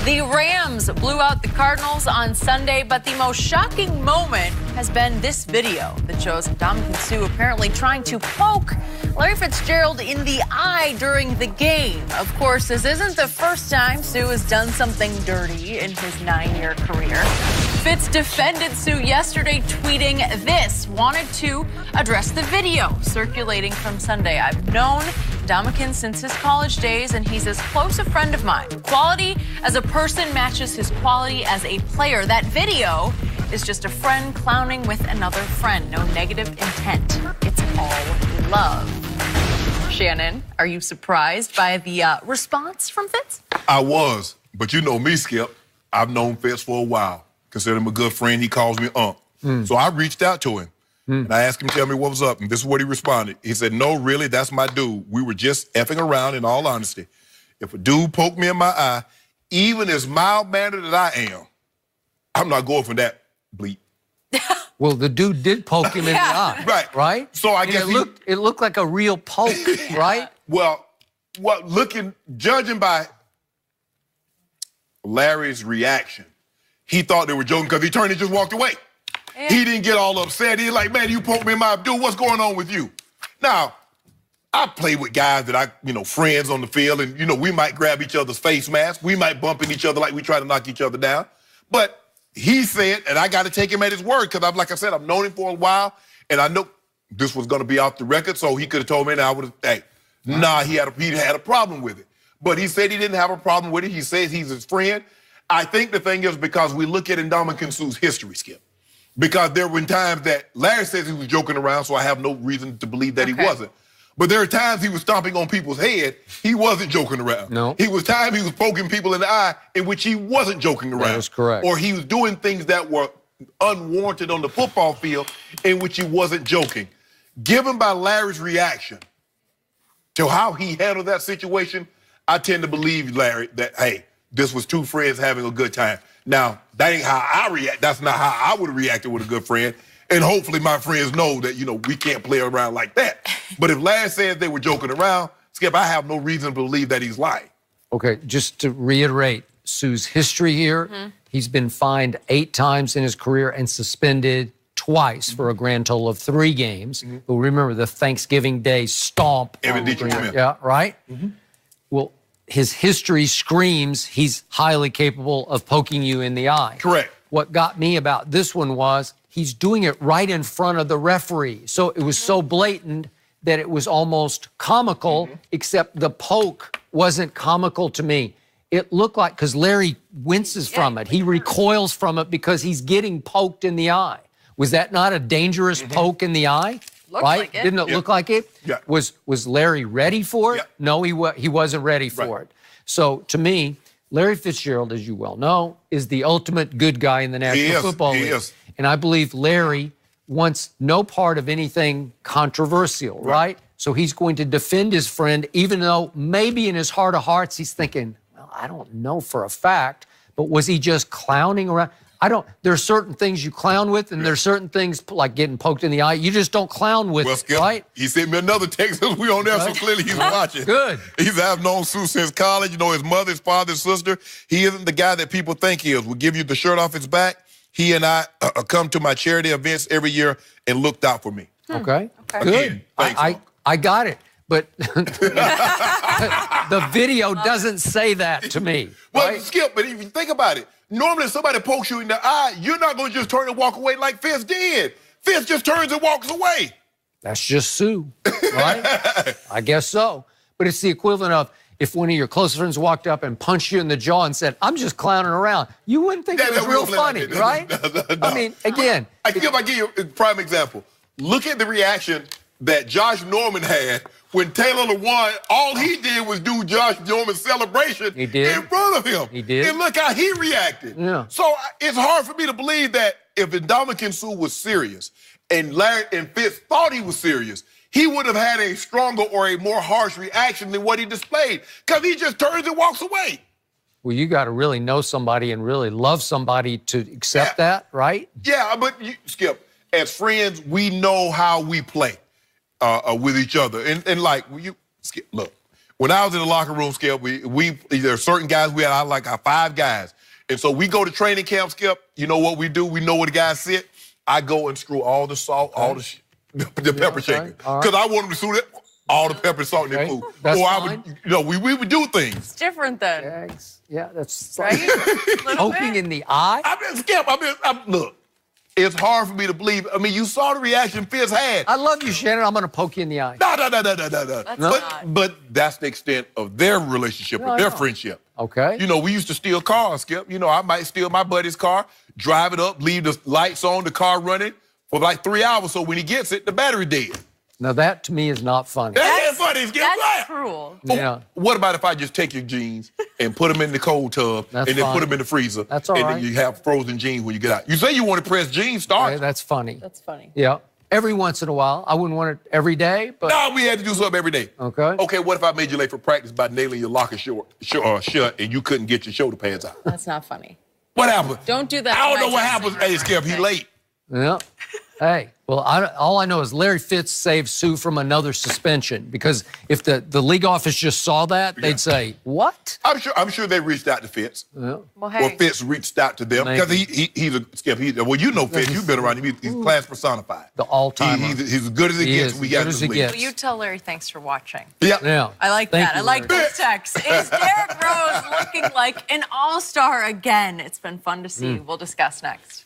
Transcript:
The Rams blew out the Cardinals on Sunday, but the most shocking moment has been this video that shows Ndamukong Suh apparently trying to poke Larry Fitzgerald in the eye during the game. Of course, this isn't the first time Suh has done something dirty in his 9-year career. Fitz defended Suh yesterday, tweeting this, wanted to address the video circulating from Sunday. I've known Ndamukong since his college days, and he's as close a friend of mine. Quality as a person matches his quality as a player. That video is just a friend clowning with another friend. No negative intent. It's all love. Shannon, are you surprised by the response from Fitz? I was, but you know me, Skip. I've known Fitz for a while. Consider him a good friend. He calls me Unc. So I reached out to him. And I asked him to tell me what was up, and this is what he responded. He said, no, really, that's my dude. We were just effing around, in all honesty. If a dude poked me in my eye, even as mild-mannered as I am, I'm not going for that bleep. Well, the dude did poke him in the eye. Right. Right? So I guess it looked like a real poke, right? Well, judging by Larry's reaction, he thought they were joking because he turned and just walked away. Yeah. He didn't get all upset. He's like, man, you poked me in my eye. Dude, what's going on with you? Now, I play with guys that friends on the field, and, we might grab each other's face masks. We might bump into each other like we try to knock each other down. But he said, and I got to take him at his word because, like I said, I've known him for a while, and I know this was going to be off the record, so he could have told me, and I would have, he had a problem with it. But he said he didn't have a problem with it. He says he's his friend. I think the thing is because we look at Ndamukong Suh's history, Skip. Because there were times that Larry says he was joking around, so I have no reason to believe that he wasn't. But there are times he was stomping on people's head. He wasn't joking around. No. He was poking people in the eye in which he wasn't joking around. That is correct. Or he was doing things that were unwarranted on the football field in which he wasn't joking. Given by Larry's reaction to how he handled that situation, I tend to believe, Larry, that, hey, this was two friends having a good time. Now, that ain't how I react. That's not how I would have reacted with a good friend. And hopefully my friends know that, we can't play around like that. But if Larry says they were joking around, Skip, I have no reason to believe that he's lying. Okay, just to reiterate Suh's history here, he's been fined 8 times in his career and suspended twice for a grand total of 3 games. But remember the Thanksgiving Day stomp. Yeah, right? Well, his history screams he's highly capable of poking you in the eye. Correct. What got me about this one was he's doing it right in front of the referee. So it was so blatant that it was almost comical, except the poke wasn't comical to me. It looked like, because Larry winces from it. He recoils from it because he's getting poked in the eye. Was that not a dangerous poke in the eye? Looked right? Like it. Didn't it look like it? Yeah. Was Larry ready for it? No, he wasn't ready for it. So to me, Larry Fitzgerald, as you well know, is the ultimate good guy in the National Football League. Is. And I believe Larry wants no part of anything controversial, right? So he's going to defend his friend, even though maybe in his heart of hearts he's thinking, well, I don't know for a fact, but was he just clowning around? There are certain things you clown with, and there's certain things like getting poked in the eye. You just don't clown with, Skip, right? He sent me another text. We on there, so clearly he's watching. Good. I've known Suh since college. His mother, his father, his sister. He isn't the guy that people think he is. We'll give you the shirt off his back. He and I come to my charity events every year and looked out for me. Okay. Good. Again, thanks, I got it. But the video doesn't say that to me. Well, right? Skip, but if you think about it, normally if somebody pokes you in the eye, you're not going to just turn and walk away like Fitz did. Fitz just turns and walks away. That's just Suh, right? I guess so. But it's the equivalent of if one of your close friends walked up and punched you in the jaw and said, I'm just clowning around. You wouldn't think it was real funny, right? No. I mean, again. I give you a prime example. Look at the reaction that Josh Norman had when Taylor Lewan, all he did was do Josh Norman's celebration in front of him. He did. And look how he reacted. Yeah. So it's hard for me to believe that if Ndamukong Suh was serious and Larry and Fitz thought he was serious, he would have had a stronger or a more harsh reaction than what he displayed, because he just turns and walks away. Well, you got to really know somebody and really love somebody to accept that, right? Yeah, but Skip, as friends, we know how we play with each other. And like, Skip, look, When I was in the locker room, Skip, there are certain guys we had, like our 5 guys. And so we go to training camp, Skip. You know what we do? We know where the guys sit. I go and screw all the salt, all the pepper shaker. Because I want them to screw all the pepper, salt in their food. That's or fine. we would do things. It's different then. Yeah, that's Right? poking in the eye. Skip, look, it's hard for me to believe. I mean, you saw the reaction Fitz had. I love you, Shannon. I'm going to poke you in the eye. No. But that's the extent of their relationship, or their friendship. Okay. You know, we used to steal cars, Skip. You know, I might steal my buddy's car, drive it up, leave the lights on, the car running for like 3 hours, so when he gets it, the battery dead. Now, that to me is not funny. That ain't funny, Skip. That's cruel. Yeah. What about if I just take your jeans and put them in the cold tub and then put them in the freezer? That's all right. And then you have frozen jeans when you get out. You say you want to press jeans, start. Okay, that's funny. That's funny. Yeah. Every once in a while. I wouldn't want it every day, but... No, we had to do something every day. Okay. Okay, what if I made you late for practice by nailing your locker shut and you couldn't get your shoulder pads out? That's not funny. What happened? Don't do that. I don't know what happens. Hey, Skip, he late. Yeah. Hey, well, all I know is Larry Fitz saved Sue from another suspension, because if the league office just saw that, they'd say, what? I'm sure they reached out to Fitz. Yeah. Well, hey. Or Fitz reached out to them. Because he's a Skip. Well, you know Fitz. You've been around him. He's class personified. The all-timer. He's as good as it gets. We got this league. Will you tell Larry thanks for watching? Yeah. I like Thank that. you, I like Larry. those texts. Is Derrick Rose looking like an all-star again? It's been fun to see. We'll discuss next.